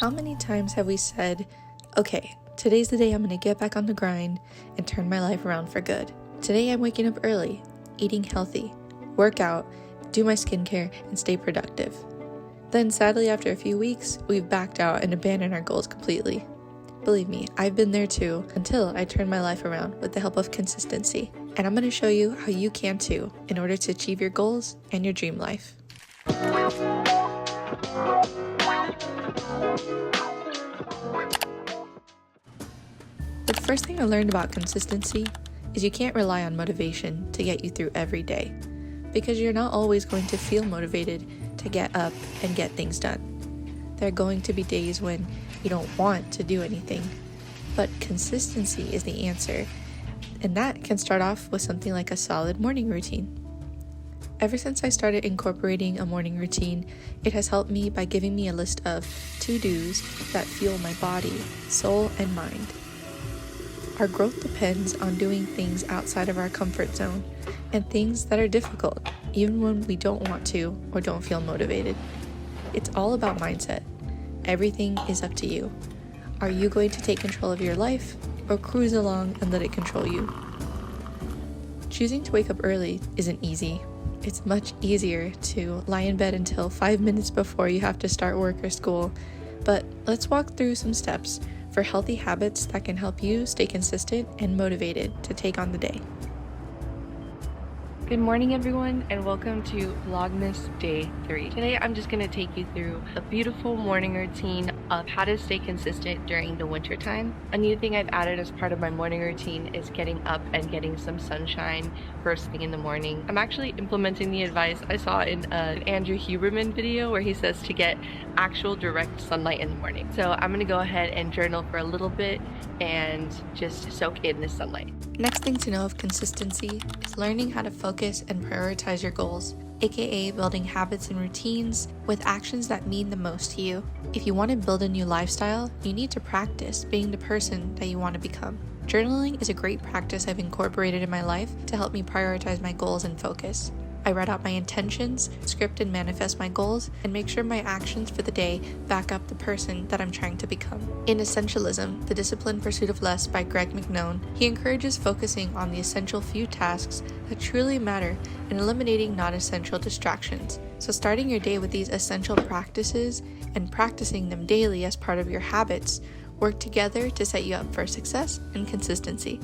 How many times have we said, okay, today's the day I'm going to get back on the grind and turn my life around for good. Today I'm waking up early, eating healthy, work out, do my skincare, and stay productive. Then sadly, after a few weeks, we've backed out and abandoned our goals completely. Believe me, I've been there too, until I turned my life around with the help of consistency. And I'm going to show you how you can too, in order to achieve your goals and your dream life. The first thing I learned about consistency is you can't rely on motivation to get you through every day, because you're not always going to feel motivated to get up and get things done. There are going to be days when you don't want to do anything, but consistency is the answer, and that can start off with something like a solid morning routine. Ever since I started incorporating a morning routine, it has helped me by giving me a list of to-dos that fuel my body, soul, and mind. Our growth depends on doing things outside of our comfort zone and things that are difficult, even when we don't want to or don't feel motivated. It's all about mindset. Everything is up to you. Are you going to take control of your life or cruise along and let it control you? Choosing to wake up early isn't easy. It's much easier to lie in bed until 5 minutes before you have to start work or school. But let's walk through some steps for healthy habits that can help you stay consistent and motivated to take on the day. Good morning everyone, and welcome to Vlogmas Day 3. Today I'm just going to take you through a beautiful morning routine of how to stay consistent during the winter time. A new thing I've added as part of my morning routine is getting up and getting some sunshine first thing in the morning. I'm actually implementing the advice I saw in an Andrew Huberman video where he says to get actual direct sunlight in the morning. So I'm going to go ahead and journal for a little bit and just soak in this sunlight. Next thing to know of consistency is learning how to focus and prioritize your goals, aka building habits and routines with actions that mean the most to you. If you want to build a new lifestyle, you need to practice being the person that you want to become. Journaling is a great practice I've incorporated in my life to help me prioritize my goals and focus. I write out my intentions, script and manifest my goals, and make sure my actions for the day back up the person that I'm trying to become. In Essentialism, The Disciplined Pursuit of Less by Greg McKeown, he encourages focusing on the essential few tasks that truly matter and eliminating non-essential distractions. So starting your day with these essential practices and practicing them daily as part of your habits work together to set you up for success and consistency.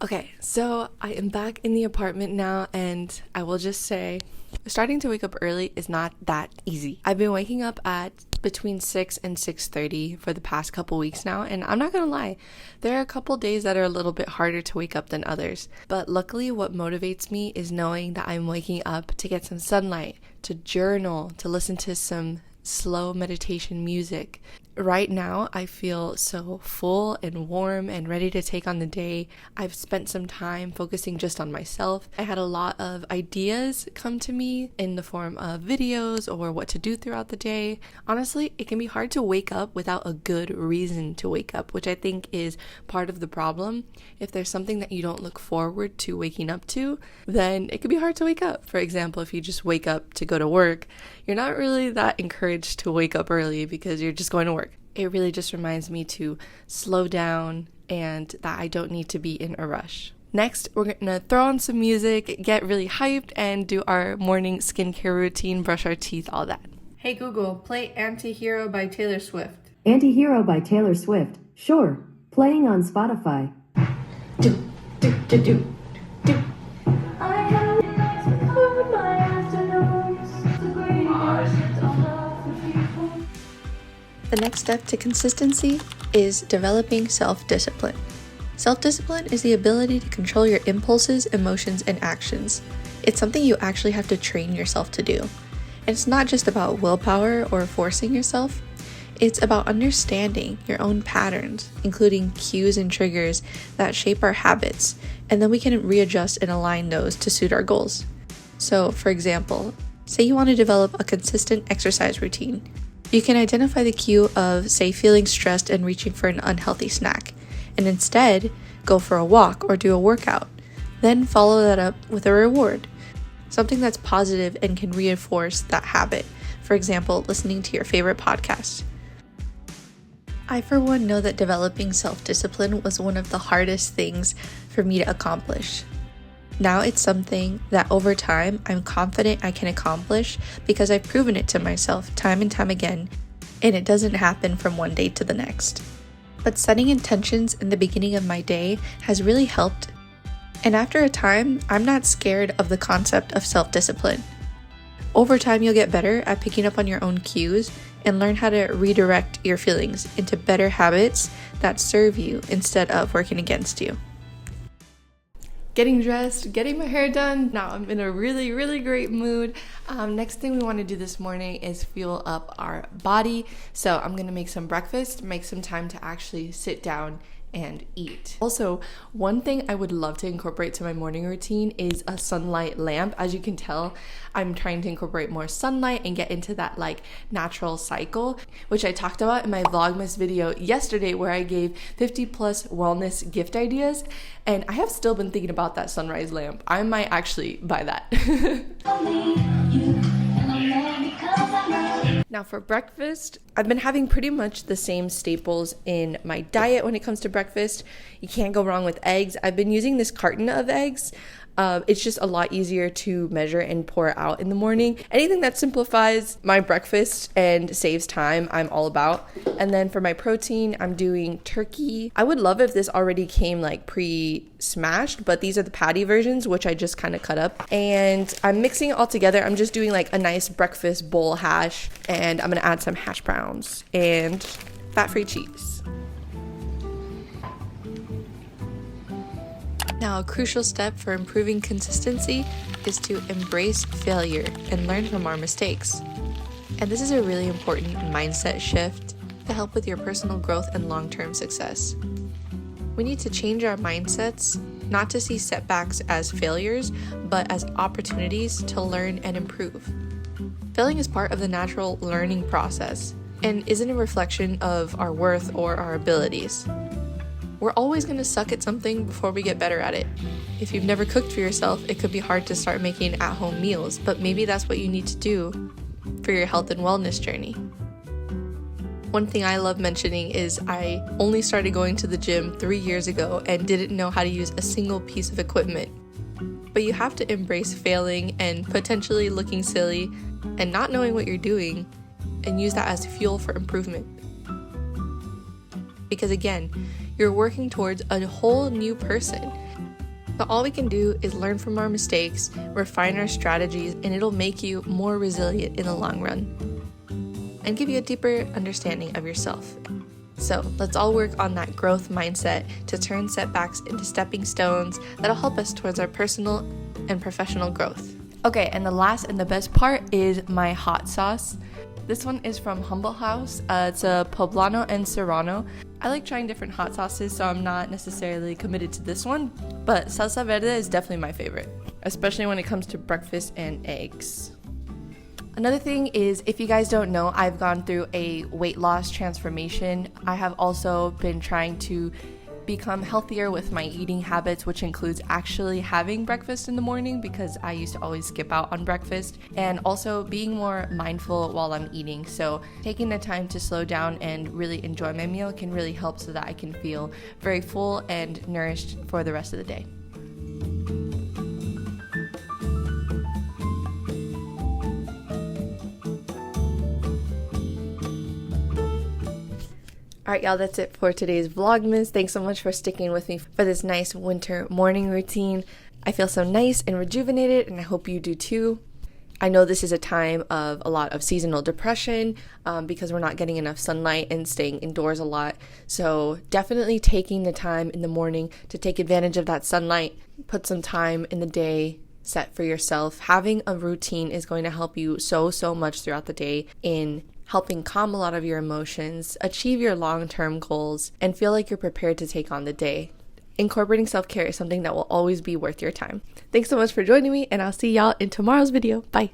Okay, so I am back in the apartment now, and I will just say, starting to wake up early is not that easy. I've been waking up at between 6 and 6:30 for the past couple weeks now, and I'm not gonna lie, there are a couple days that are a little bit harder to wake up than others. But luckily, what motivates me is knowing that I'm waking up to get some sunlight, to journal, to listen to some slow meditation music. Right now, I feel so full and warm and ready to take on the day. I've spent some time focusing just on myself. I had a lot of ideas come to me in the form of videos or what to do throughout the day. Honestly, it can be hard to wake up without a good reason to wake up, which I think is part of the problem. If there's something that you don't look forward to waking up to, then it could be hard to wake up. For example, if you just wake up to go to work, you're not really that encouraged to wake up early because you're just going to work. It really just reminds me to slow down and that I don't need to be in a rush. Next, we're going to throw on some music, get really hyped, and do our morning skincare routine, brush our teeth, all that. Hey Google, play Anti-Hero by Taylor Swift. Anti-Hero by Taylor Swift. Sure. Playing on Spotify. The next step to consistency is developing self-discipline. Self-discipline is the ability to control your impulses, emotions, and actions. It's something you actually have to train yourself to do. And it's not just about willpower or forcing yourself. It's about understanding your own patterns, including cues and triggers that shape our habits, and then we can readjust and align those to suit our goals. So, for example, say you want to develop a consistent exercise routine. You can identify the cue of, say, feeling stressed and reaching for an unhealthy snack, and instead go for a walk or do a workout. Then follow that up with a reward, something that's positive and can reinforce that habit. For example, listening to your favorite podcast. I, for one, know that developing self-discipline was one of the hardest things for me to accomplish. Now it's something that over time I'm confident I can accomplish because I've proven it to myself time and time again, and it doesn't happen from one day to the next. But setting intentions in the beginning of my day has really helped, and after a time, I'm not scared of the concept of self-discipline. Over time, you'll get better at picking up on your own cues and learn how to redirect your feelings into better habits that serve you instead of working against you. Getting dressed, getting my hair done. Now I'm in a really, really great mood. Next thing we want to do this morning is fuel up our body. So I'm going to make some breakfast, make some time to actually sit down and eat. Also, one thing I would love to incorporate to my morning routine is a sunlight lamp. As you can tell, I'm trying to incorporate more sunlight and get into that like natural cycle, which I talked about in my vlogmas video yesterday where I gave 50 plus wellness gift ideas, and I have still been thinking about that sunrise lamp. I might actually buy that. Now for breakfast, I've been having pretty much the same staples in my diet when it comes to breakfast. You can't go wrong with eggs. I've been using this carton of eggs. It's just a lot easier to measure and pour out in the morning. Anything that simplifies my breakfast and saves time, I'm all about. And then for my protein, I'm doing turkey. I would love if this already came like pre-smashed, but these are the patty versions, which I just kind of cut up. And I'm mixing it all together. I'm just doing like a nice breakfast bowl hash, and I'm gonna add some hash browns and fat-free cheese. Now, a crucial step for improving consistency is to embrace failure and learn from our mistakes. And this is a really important mindset shift to help with your personal growth and long-term success. We need to change our mindsets, not to see setbacks as failures, but as opportunities to learn and improve. Failing is part of the natural learning process and isn't a reflection of our worth or our abilities. We're always going to suck at something before we get better at it. If you've never cooked for yourself, it could be hard to start making at-home meals, but maybe that's what you need to do for your health and wellness journey. One thing I love mentioning is I only started going to the gym 3 years ago and didn't know how to use a single piece of equipment. But you have to embrace failing and potentially looking silly and not knowing what you're doing and use that as fuel for improvement. Because again, you're working towards a whole new person. But all we can do is learn from our mistakes, refine our strategies, and it'll make you more resilient in the long run and give you a deeper understanding of yourself. So let's all work on that growth mindset to turn setbacks into stepping stones that'll help us towards our personal and professional growth. Okay, and the last and the best part is my hot sauce. This one is from Humble House. It's a poblano and serrano. I like trying different hot sauces, so I'm not necessarily committed to this one, but salsa verde is definitely my favorite, especially when it comes to breakfast and eggs. Another thing is, if you guys don't know, I've gone through a weight loss transformation. I have also been trying to become healthier with my eating habits, which includes actually having breakfast in the morning because I used to always skip out on breakfast, and also being more mindful while I'm eating. So taking the time to slow down and really enjoy my meal can really help so that I can feel very full and nourished for the rest of the day. Alright y'all, that's it for today's vlogmas. Thanks so much for sticking with me for this nice winter morning routine. I feel so nice and rejuvenated, and I hope you do too. I know this is a time of a lot of seasonal depression because we're not getting enough sunlight and staying indoors a lot. So definitely taking the time in the morning to take advantage of that sunlight, put some time in the day set for yourself. Having a routine is going to help you so much throughout the day in helping calm a lot of your emotions, achieve your long-term goals, and feel like you're prepared to take on the day. Incorporating self-care is something that will always be worth your time. Thanks so much for joining me, and I'll see y'all in tomorrow's video. Bye.